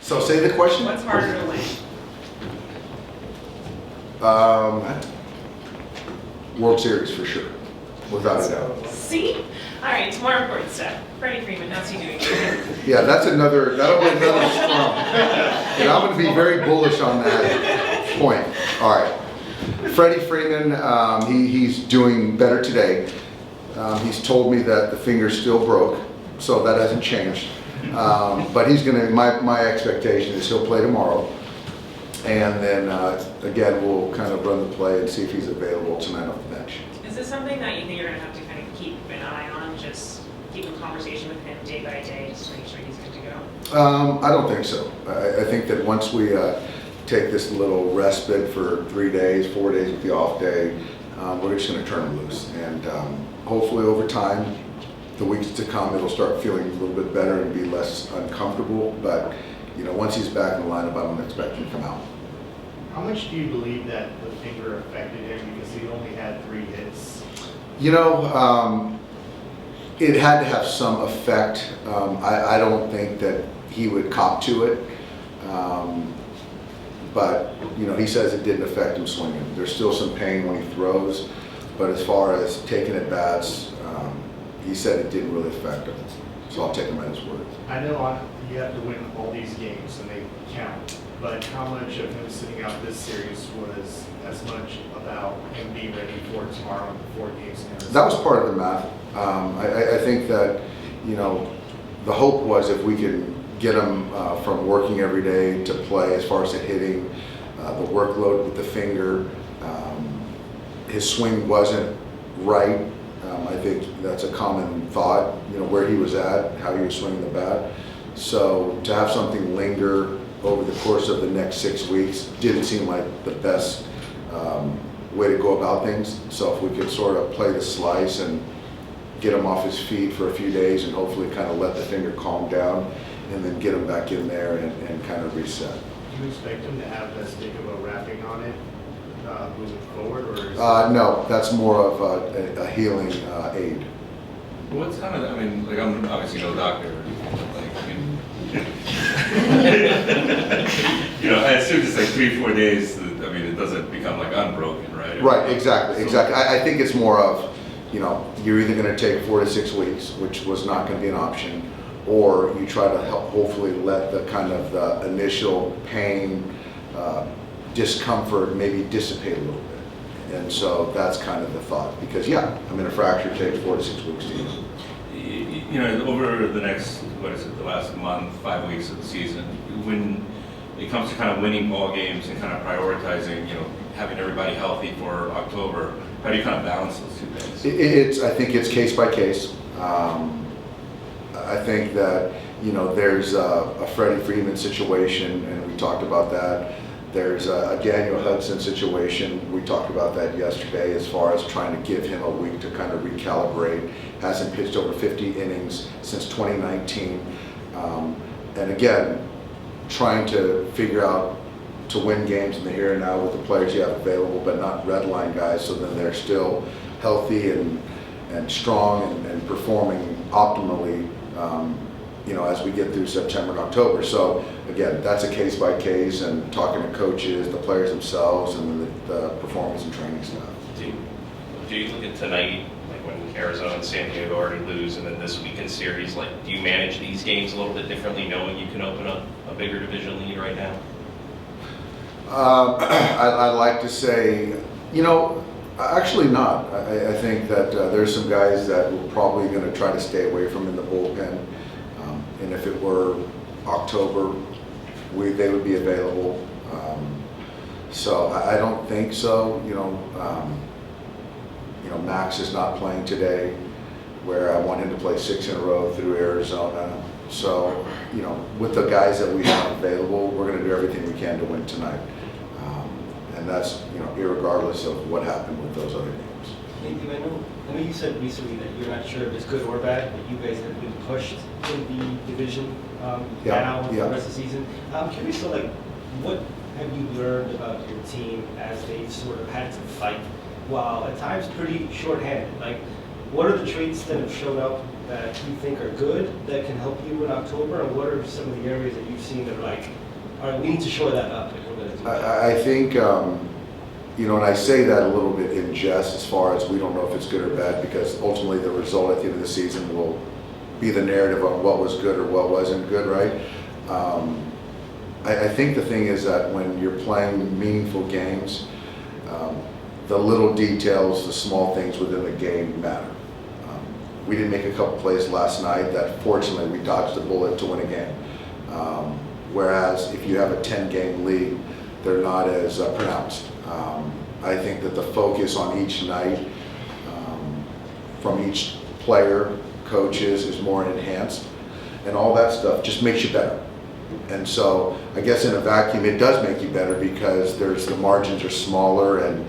So say the question. What's harder to win? World Series for sure, without a doubt. See? All right, it's more important stuff. Freddie Freeman, how's he doing? Yeah, that'll be another scrum. And I'm going to be very bullish on that point. All right. Freddie Freeman, he's doing better today. He's told me that the finger's still broke, so that hasn't changed. But he's going to, my expectation is he'll play tomorrow. And then, again, we'll kind of run the play and see if he's available tonight off the bench. Is this something that you think you're going to have to kind of keep an eye on, just keep in conversation with him day by day, just to make sure he's good to go? I don't think so. I think that once we take this little respite for 3 days, 4 days with the off day, we're just going to turn him loose. And hopefully over time, the weeks to come, it'll start feeling a little bit better and be less uncomfortable. But you know, once he's back in the lineup, I don't expect him to come out. How much do you believe that the finger affected him because he only had 3 hits? You know, it had to have some effect. I don't think that he would cop to it. But, you know, he says it didn't affect him swinging. There's still some pain when he throws. But as far as taking at bats, he said it didn't really affect him. So I'll take him at his word. I know you have to win all these games and they count, but how much of him sitting out this series was as much about him being ready for tomorrow and the 4 games in Arizona? That was part of the math. I think that, you know, the hope was if we could get him from working every day to play as far as the hitting, the workload with the finger, his swing wasn't right. I think that's a common thought, you know, where he was at, how he was swinging the bat. So to have something linger over the course of the next 6 weeks didn't seem like the best way to go about things. So if we could sort of play the slice and get him off his feet for a few days and hopefully kind of let the finger calm down and then get him back in there and kind of reset. Do you expect him to have as big of a wrapping on it moving forward? Or is no, that's more of a healing aid. What's kind of, I mean, like I'm obviously no doctor, like, I mean, you know, I assume it's like 3-4 days, I mean, it doesn't become like unbroken, right? Right, exactly. I think it's more of, you know, you're either going to take 4 to 6 weeks, which was not going to be an option, or you try to help, hopefully let the kind of the initial pain, discomfort maybe dissipate a little bit. And so that's kind of the thought, because yeah, I mean, a fracture takes 4 to 6 weeks to heal. You know, over the next, what is it, the last month, 5 weeks of the season, when it comes to kind of winning ball games and kind of prioritizing, you know, having everybody healthy for October, how do you kind of balance those two things? I think it's case by case. I think that, you know, there's a Freddie Freeman situation, and we talked about that. There's a Daniel Hudson situation. We talked about that yesterday as far as trying to give him a week to kind of recalibrate. Hasn't pitched over 50 innings since 2019. And again, trying to figure out to win games in the here and now with the players you have available, but not red line guys, so then they're still healthy and strong and performing optimally, you know, as we get through September and October. So again, that's a case by case, and talking to coaches, the players themselves, and the performance and training staff. Do you look at tonight, like when Arizona and San Diego already lose, and then this weekend series, like, do you manage these games a little bit differently, knowing you can open up a bigger division lead right now? I'd like to say, you know, actually not. I think that there's some guys that we're probably going to try to stay away from in the bullpen. And if it were October, they would be available. So I don't think so. You know, Max is not playing today, where I want him to play 6 in a row through Arizona. So, you know, with the guys that we have available, we're going to do everything we can to win tonight. And that's, you know, irregardless of what happened with those other games. Hey, Dave, I know you said recently that you're not sure if it's good or bad, but you guys have been pushed in the division now for the rest of the season. I'm curious, so like, what have you learned about your team as they've sort of had to fight while at times pretty shorthanded? Like, what are the traits that have shown up that you think are good that can help you in October, and what are some of the areas that you've seen that are like, all right, we need to shore that up if we're going to do that? I think, and I say that a little bit in jest as far as we don't know if it's good or bad, because ultimately the result at the end of the season will be the narrative on what was good or what wasn't good, right? I think the thing is that when you're playing meaningful games, the little details, the small things within the game matter. We didn't make a couple plays last night that fortunately we dodged a bullet to win a game. Whereas if you have a 10-game lead, they're not as pronounced. I think that the focus on each night from each player, coaches, is more enhanced, and all that stuff just makes you better. And so I guess in a vacuum it does make you better, because the margins are smaller and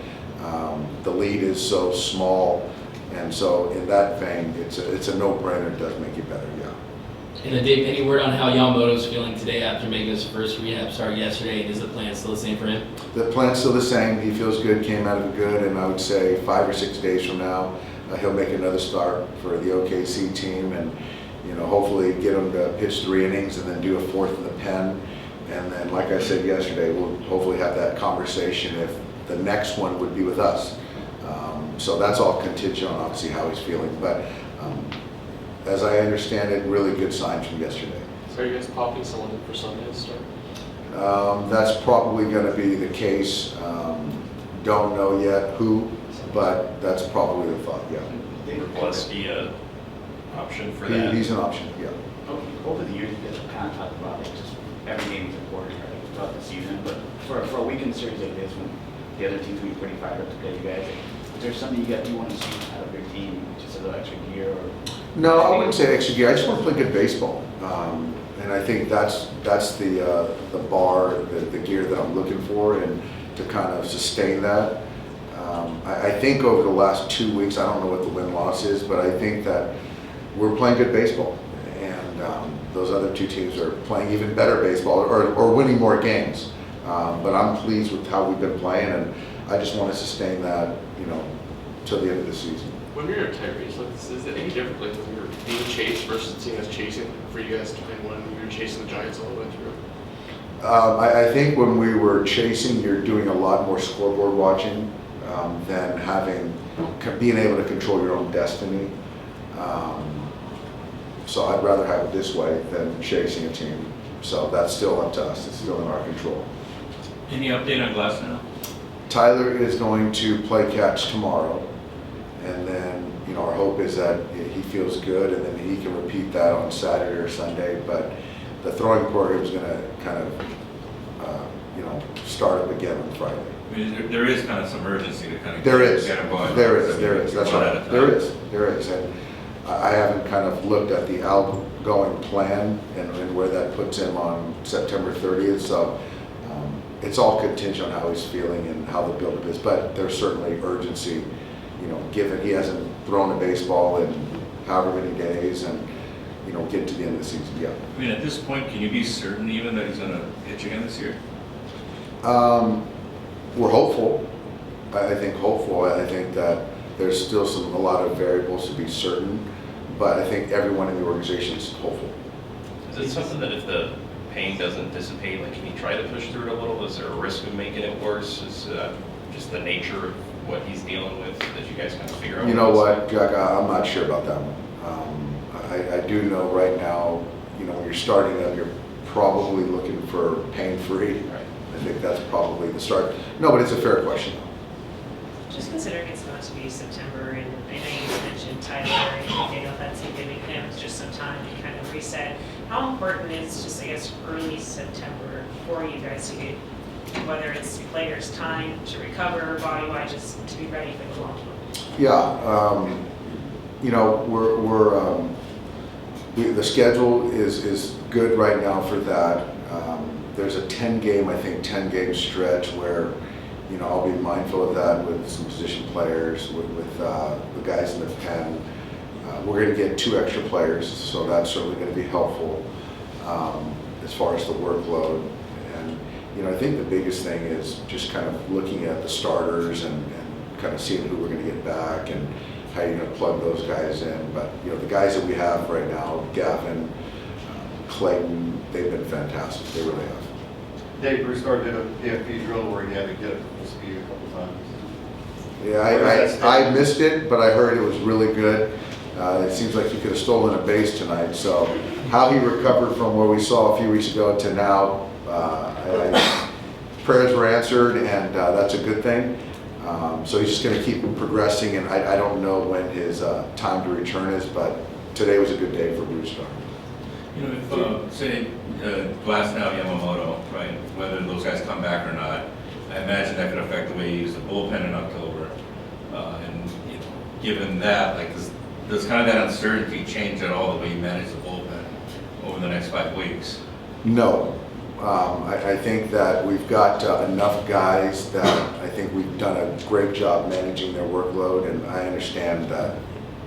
the lead is so small, and so in that vein it's a no-brainer. It does make you better, yeah. And then Dave, any word on how Yamamoto's feeling today after making his first rehab start yesterday? Is the plan still the same for him? The plan's still the same. He feels good, came out of it good, and I would say 5 or 6 days from now, he'll make another start for the OKC team, and hopefully get him to pitch 3 innings and then do a 4th in the pen. And then, like I said yesterday, we'll hopefully have that conversation if the next one would be with us. So that's all contingent on obviously how he's feeling. But as I understand it, really good signs from yesterday. So are you guys popping someone in for Sunday to start? That's probably going to be the case. Don't know yet who, but that's probably the thought, yeah. Would Bless be an option for that? He's an option, yeah. Over the years, you guys have kind of talked about like just every game is important, right, throughout the season. But for a weekend series like this, when the other team's gonna be pretty fired up to play you guys, is there something you want to see out of your team, just a little extra gear? Or No, I wouldn't say extra gear. I just want to play good baseball, and I think that's the bar, the gear that I'm looking for, and to kind of sustain that. I think over the last 2 weeks, I don't know what the win-loss is, but I think that we're playing good baseball, and those other 2 teams are playing even better baseball, or winning more games. But I'm pleased with how we've been playing, and I just want to sustain that, till the end of the season. When we were at Tyrese, is it any different like when we were being chased versus the team that's chasing for you guys, and when we were chasing the Giants all the way through? I think when we were chasing, you're doing a lot more scoreboard watching than being able to control your own destiny. So I'd rather have it this way than chasing a team. So that's still up to us. It's still in our control. Any update on Glasnow? Tyler is going to play catch tomorrow, and then our hope is that he feels good, and then he can repeat that on Saturday or Sunday. But the throwing program is going to kind of start up again on Friday. I mean, there is kind of some urgency to kind of There is. get him going. There is. That's One at a right. time. There is, and I haven't kind of looked at the outgoing plan and where that puts him on September 30th. So it's all contingent on how he's feeling and how the build-up is. But there's certainly urgency, given he hasn't thrown a baseball in however many days, and get to the end of the season. Yeah. I mean, at this point, can you be certain even that he's going to pitch again this year? We're hopeful. I think hopeful. I think that there's still a lot of variables to be certain, but I think everyone in the organization is hopeful. Is it something that if the pain doesn't dissipate, like can you try to push through it a little? Is there a risk of making it worse? Is just the nature of what he's dealing with that you guys kind of figure out? You know what, Jack, I'm not sure about that one. I do know right now, when you're starting up, you're probably looking for pain-free. Right. I think that's probably the start. No, but it's a fair question. Just considering it's going to be September, and I know you mentioned Tyler, and Daniel Hudson giving him just some time to kind of reset. How important is just, I guess, early September for you guys to get, whether it's players' time to recover body-wise, just to be ready for the long term? Yeah, the schedule is good right now for that. There's a 10-game stretch where, I'll be mindful of that with some position players, with the guys in the pen. We're going to get 2 extra players, so that's certainly going to be helpful as far as the workload. And, I think the biggest thing is just kind of looking at the starters and kind of seeing who we're going to get back and how you're going to plug those guys in. But, the guys that we have right now, Gavin, Clayton, they've been fantastic. They really have. Dave Broussard did a PFP drill where he had to get it full speed a couple times. Yeah, I missed it, but I heard it was really good. It seems like he could have stolen a base tonight, so how he recovered from where we saw a few weeks ago to now, prayers were answered, and that's a good thing. So he's just going to keep progressing, and I don't know when his time to return is, but today was a good day for Broussard. You know, if, say, Glasnow, Yamamoto, right, whether those guys come back or not, I imagine that could affect the way you use the bullpen in October. And you know, given that, like, does kind of that uncertainty change at all the way you manage the bullpen over the next 5 weeks? No. I think that we've got enough guys that I think we've done a great job managing their workload, and I understand that,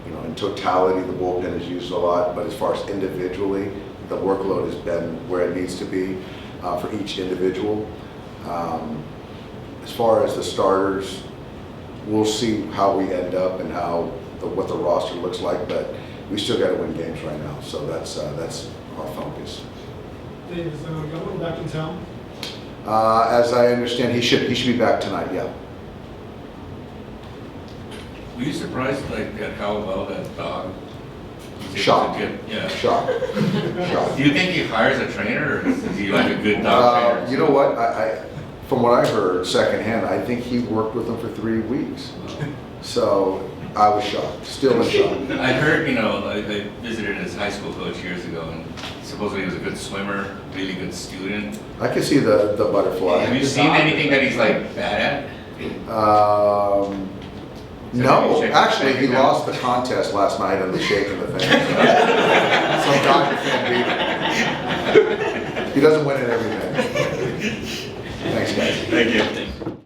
you know, in totality the bullpen is used a lot, but as far as individually, the workload has been where it needs to be for each individual. As far as the starters, we'll see how we end up and what the roster looks like, but we still got to win games right now, so that's our focus. Dave, is Yamamoto back in town? As I understand, he should be back tonight. Yeah. Were you surprised, like, at how well that dog? Shocked. Yeah. Shocked. Shocked. Do you think he hires a trainer, or is he like a good dog trainer? You know what? From what I heard secondhand, I think he worked with him for 3 weeks. So I was shocked. Still in shock. I heard, you know, I visited his high school coach years ago, and supposedly he was a good swimmer, really good student. I can see the butterfly. Have you seen anything that he's like bad at? No, actually, he lost the contest last night in the shaking the thing. Some Dodger fan beat him. He doesn't win it every night. Thanks, guys. Thank you.